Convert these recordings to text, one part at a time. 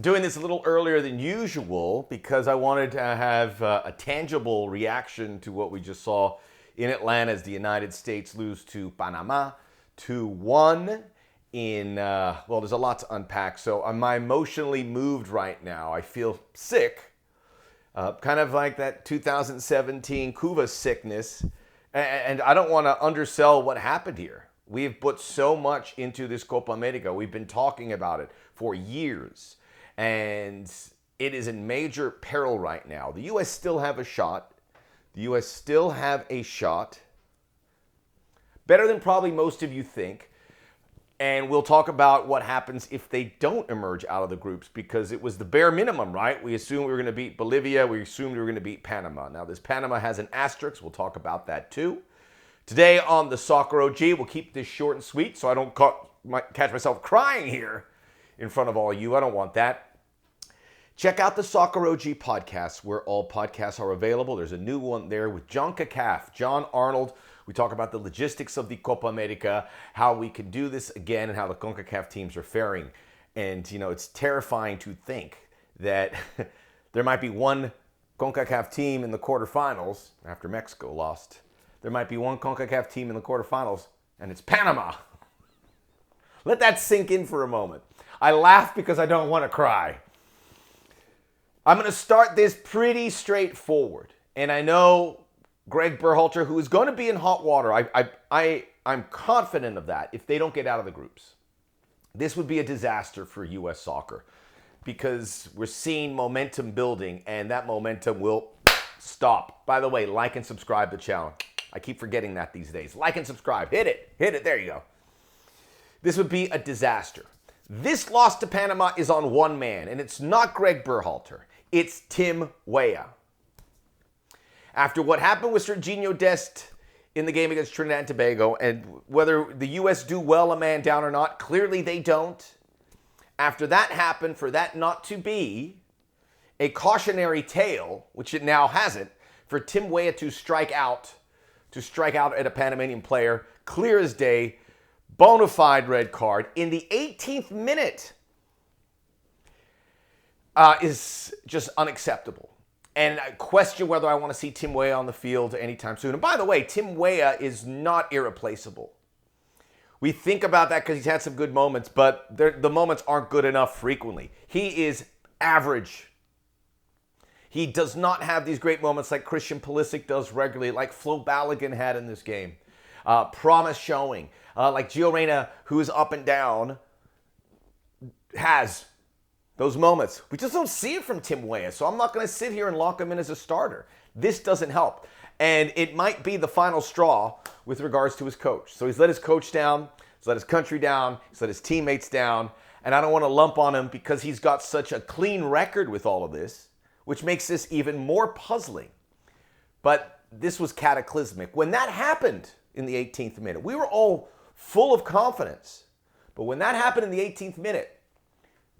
Doing this a little earlier than usual because I wanted to have a tangible reaction to what we just saw in Atlanta as the United States lose to Panama 2-1 in, well, there's a lot to unpack. So I'm emotionally moved right now. I feel sick, kind of like that 2017 Cuba sickness. And I don't want to undersell what happened here. We've put so much into this Copa America. We've been talking about it for years. And it is in major peril right now. The U.S. still have a shot. The U.S. still have a shot. Better than probably most of you think. And we'll talk about what happens if they don't emerge out of the groups, because it was the bare minimum, right? We assumed we were going to beat Bolivia. We assumed we were going to beat Panama. Now, this Panama has an asterisk. We'll talk about that too. Today on the Soccer OG, we'll keep this short and sweet so I don't catch myself crying here in front of all you. I don't want that. Check out the Soccer OG podcast where all podcasts are available. There's a new one there with John Arnold. We talk about the logistics of the Copa America, how we can do this again, and how the CONCACAF teams are faring. And, you know, it's terrifying to think that there might be one CONCACAF team in the quarterfinals after Mexico lost. There might be one CONCACAF team in the quarterfinals, and it's Panama. Let that sink in for a moment. I laugh because I don't want to cry. I'm going to start this pretty straightforward. And I know Gregg Berhalter, who is going to be in hot water, I'm confident of that if they don't get out of the groups. This would be a disaster for U.S. soccer because we're seeing momentum building, and that momentum will stop. By the way, like and subscribe to the channel. I keep forgetting that these days. Like and subscribe. Hit it. There you go. This would be a disaster. This loss to Panama is on one man, and it's not Gregg Berhalter. It's Tim Weah. After what happened with Sergiño Dest in the game against Trinidad and Tobago, and whether the U.S. do well a man down or not, clearly they don't. After that happened, for that not to be a cautionary tale, which it now hasn't, for Tim Weah to strike out at a Panamanian player, clear as day, bona fide red card in the 18th minute, is just unacceptable. And I question whether I want to see Tim Weah on the field anytime soon. And by the way, Tim Weah is not irreplaceable. We think about that because he's had some good moments, but the moments aren't good enough frequently. He is average. He does not have these great moments like Christian Pulisic does regularly, like Flo Balogun had in this game. Promise showing. Like Gio Reyna, who is up and down, has those moments. We just don't see it from Tim Weah, so I'm not going to sit here and lock him in as a starter. This doesn't help. And it might be the final straw with regards to his coach. So he's let his coach down, he's let his country down, he's let his teammates down, and I don't want to lump on him because he's got such a clean record with all of this, which makes this even more puzzling. But this was cataclysmic. When that happened in the 18th minute, we were all full of confidence. But when that happened in the 18th minute,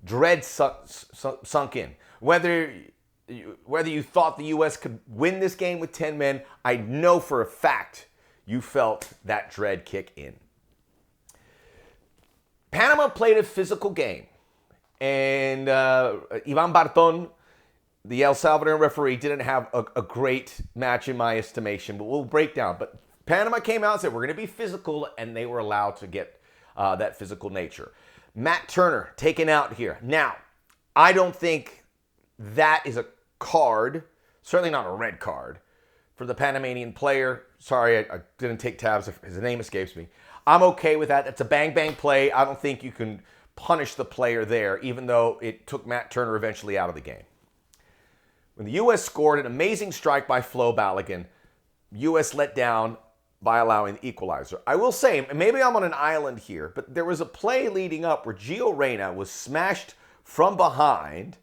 dread sunk in. Whether you thought the U.S. could win this game with 10 men, I know for a fact you felt that dread kick in. Panama played a physical game. And Ivan Barton, the El Salvadoran referee, didn't have a great match in my estimation, but we'll break down. But Panama came out and said, we're going to be physical, and they were allowed to get that physical nature. Matt Turner taken out here. Now, I don't think that is a card, certainly not a red card, for the Panamanian player. Sorry, I didn't take tabs. His name escapes me. I'm okay with that. That's a bang-bang play. I don't think you can punish the player there, even though it took Matt Turner eventually out of the game. When the U.S. scored an amazing strike by Flo Balogun, U.S. let down by allowing the equalizer. I will say, maybe I'm on an island here, but there was a play leading up where Gio Reyna was smashed from behind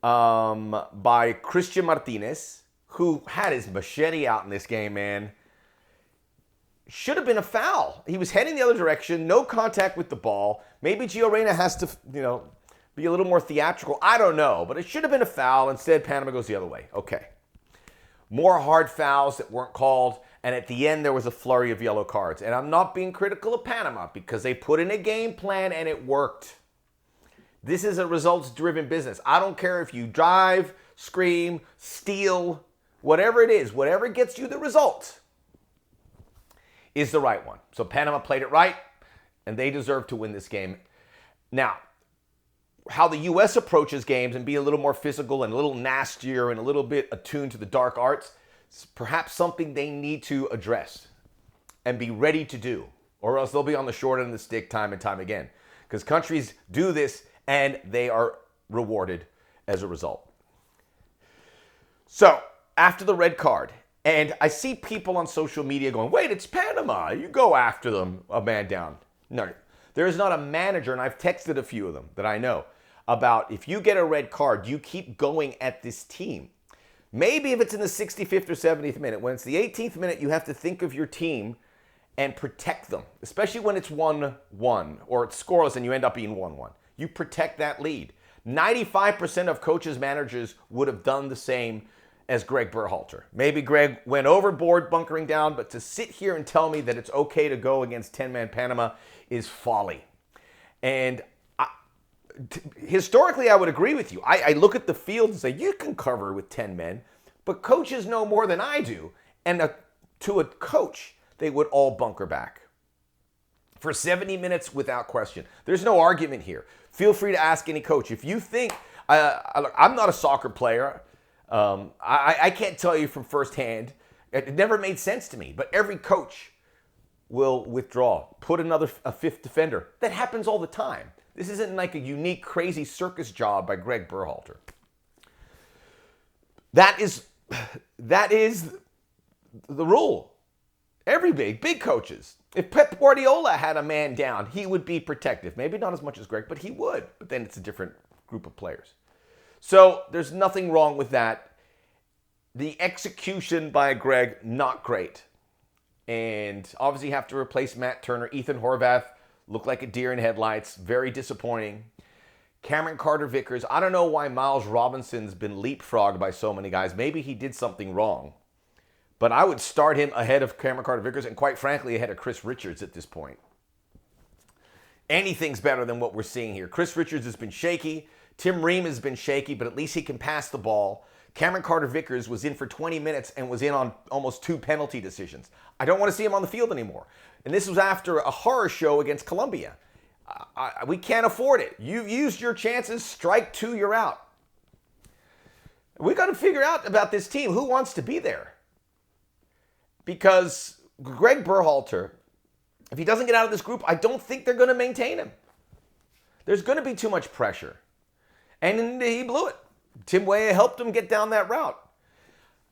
by Christian Martinez, who had his machete out in this game, man. Should have been a foul. He was heading the other direction, no contact with the ball. Maybe Gio Reyna has to, be a little more theatrical. I don't know, but it should have been a foul. Instead, Panama goes the other way. Okay. More hard fouls that weren't called. And at the end, there was a flurry of yellow cards. And I'm not being critical of Panama because they put in a game plan and it worked. This is a results-driven business. I don't care if you drive, scream, steal, whatever it is, whatever gets you the result is the right one. So Panama played it right, and they deserve to win this game. Now, how the U.S. approaches games and be a little more physical and a little nastier and a little bit attuned to the dark arts is perhaps something they need to address and be ready to do, or else they'll be on the short end of the stick time and time again. Because countries do this and they are rewarded as a result. So, after the red card, and I see people on social media going, wait, it's Panama. You go after them, a man down. No, there is not a manager, and I've texted a few of them that I know, about if you get a red card, you keep going at this team. Maybe if it's in the 65th or 70th minute. When it's the 18th minute, you have to think of your team and protect them, especially when it's 1-1 or it's scoreless and you end up being 1-1. You protect that lead. 95% of coaches, managers would have done the same as Gregg Berhalter. Maybe Gregg went overboard bunkering down, but to sit here and tell me that it's okay to go against 10-man Panama is folly. And historically, I would agree with you. I look at the field and say, you can cover with 10 men, but coaches know more than I do. And to a coach, they would all bunker back for 70 minutes without question. There's no argument here. Feel free to ask any coach. If you think, I'm not a soccer player. I can't tell you from firsthand. It never made sense to me. But every coach will withdraw, put a fifth defender. That happens all the time. This isn't like a unique, crazy circus job by Gregg Berhalter. That is the rule. Every big coaches. If Pep Guardiola had a man down, he would be protective. Maybe not as much as Gregg, but he would. But then it's a different group of players. So there's nothing wrong with that. The execution by Gregg, not great. And obviously you have to replace Matt Turner. Ethan Horvath looked like a deer in headlights. Very disappointing. Cameron Carter-Vickers. I don't know why Miles Robinson's been leapfrogged by so many guys. Maybe he did something wrong. But I would start him ahead of Cameron Carter-Vickers and quite frankly ahead of Chris Richards at this point. Anything's better than what we're seeing here. Chris Richards has been shaky. Tim Ream has been shaky, but at least he can pass the ball. Cameron Carter-Vickers was in for 20 minutes and was in on almost 2 penalty decisions. I don't want to see him on the field anymore. And this was after a horror show against Colombia. We can't afford it. You've used your chances. Strike 2, you're out. We got to figure out about this team. Who wants to be there? Because Gregg Berhalter, if he doesn't get out of this group, I don't think they're going to maintain him. There's going to be too much pressure. And he blew it. Tim Weah helped him get down that route.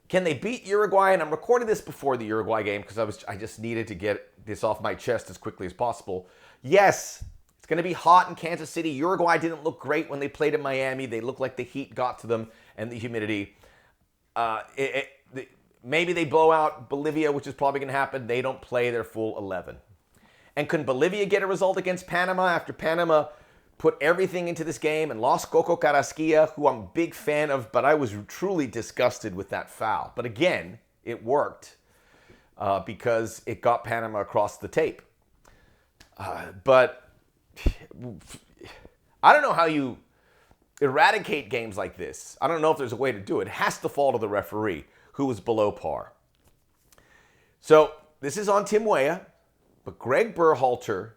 Can they beat Uruguay? And I'm recording this before the Uruguay game because I just needed to get this off my chest as quickly as possible. Yes, it's going to be hot in Kansas City. Uruguay didn't look great when they played in Miami. They looked like the heat got to them and the humidity. Maybe they blow out Bolivia, which is probably going to happen. They don't play their full 11. And can Bolivia get a result against Panama after Panama put everything into this game and lost Coco Carrasquilla, who I'm a big fan of, but I was truly disgusted with that foul. But again, it worked because it got Panama across the tape. But I don't know how you eradicate games like this. I don't know if there's a way to do it. It has to fall to the referee, who was below par. So this is on Tim Weah, but Gregg Berhalter,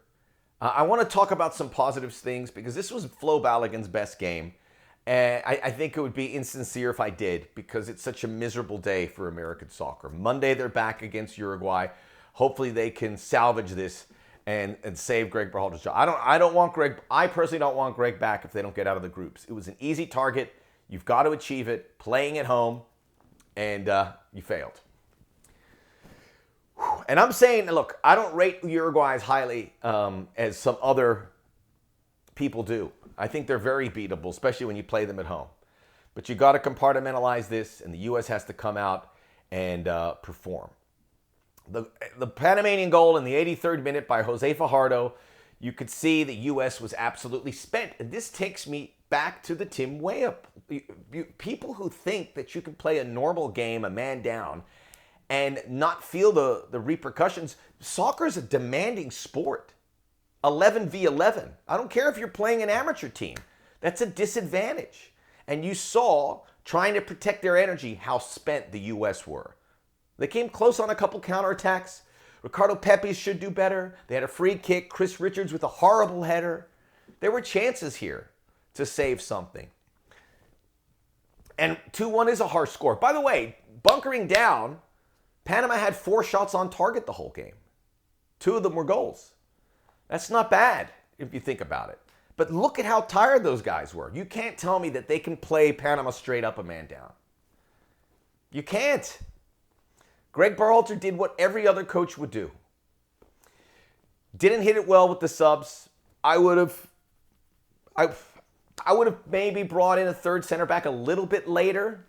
I want to talk about some positive things because this was Flo Balogun's best game. And I think it would be insincere if I did because it's such a miserable day for American soccer. Monday, they're back against Uruguay. Hopefully they can salvage this and save Gregg Berhalter's job. I personally don't want Gregg back if they don't get out of the groups. It was an easy target. You've got to achieve it, playing at home, and you failed. And I'm saying, look, I don't rate Uruguay as highly as some other people do. I think they're very beatable, especially when you play them at home. But you got to compartmentalize this, and the U.S. has to come out and perform. The Panamanian goal in the 83rd minute by Jose Fajardo, you could see the U.S. was absolutely spent. And this takes me back to the Tim Weah. People who think that you can play a normal game, a man down, and not feel the repercussions. Soccer is a demanding sport. 11v11. I don't care if you're playing an amateur team. That's a disadvantage. And you saw, trying to protect their energy, how spent the U.S. were. They came close on a couple counterattacks. Ricardo Pepi should do better. They had a free kick. Chris Richards with a horrible header. There were chances here to save something. And 2-1 is a harsh score. By the way, bunkering down, Panama had 4 shots on target the whole game. 2 of them were goals. That's not bad if you think about it. But look at how tired those guys were. You can't tell me that they can play Panama straight up a man down. You can't. Gregg Berhalter did what every other coach would do. Didn't hit it well with the subs. I would have maybe brought in a third center back a little bit later,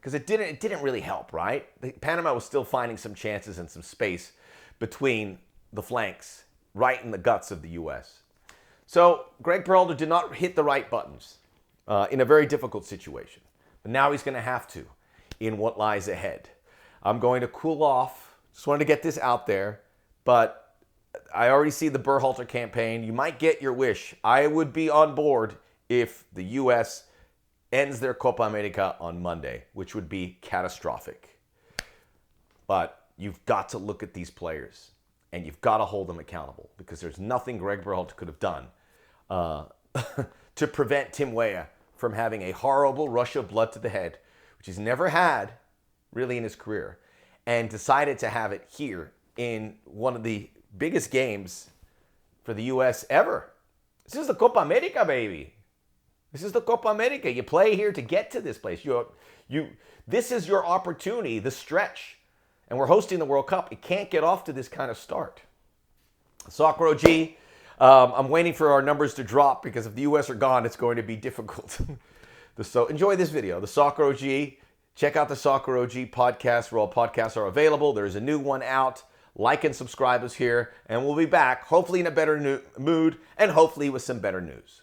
because it didn't really help, right? Panama was still finding some chances and some space between the flanks, right in the guts of the U.S. So Gregg Berhalter did not hit the right buttons in a very difficult situation. But now he's going to have to in what lies ahead. I'm going to cool off. Just wanted to get this out there. But I already see the Berhalter campaign. You might get your wish. I would be on board if the U.S. ends their Copa America on Monday, which would be catastrophic. But you've got to look at these players, and you've got to hold them accountable, because there's nothing Gregg Berhalter could have done to prevent Tim Weah from having a horrible rush of blood to the head, which he's never had really in his career, and decided to have it here in one of the biggest games for the U.S. ever. This is the Copa America, baby. This is the Copa America. You play here to get to this place. This is your opportunity, the stretch. And we're hosting the World Cup. It can't get off to this kind of start. Soccer OG, I'm waiting for our numbers to drop, because if the U.S. are gone, it's going to be difficult. So enjoy this video. The Soccer OG. Check out the Soccer OG podcast, where all podcasts are available. There's a new one out. Like and subscribe us here, and we'll be back, hopefully in a better mood, and hopefully with some better news.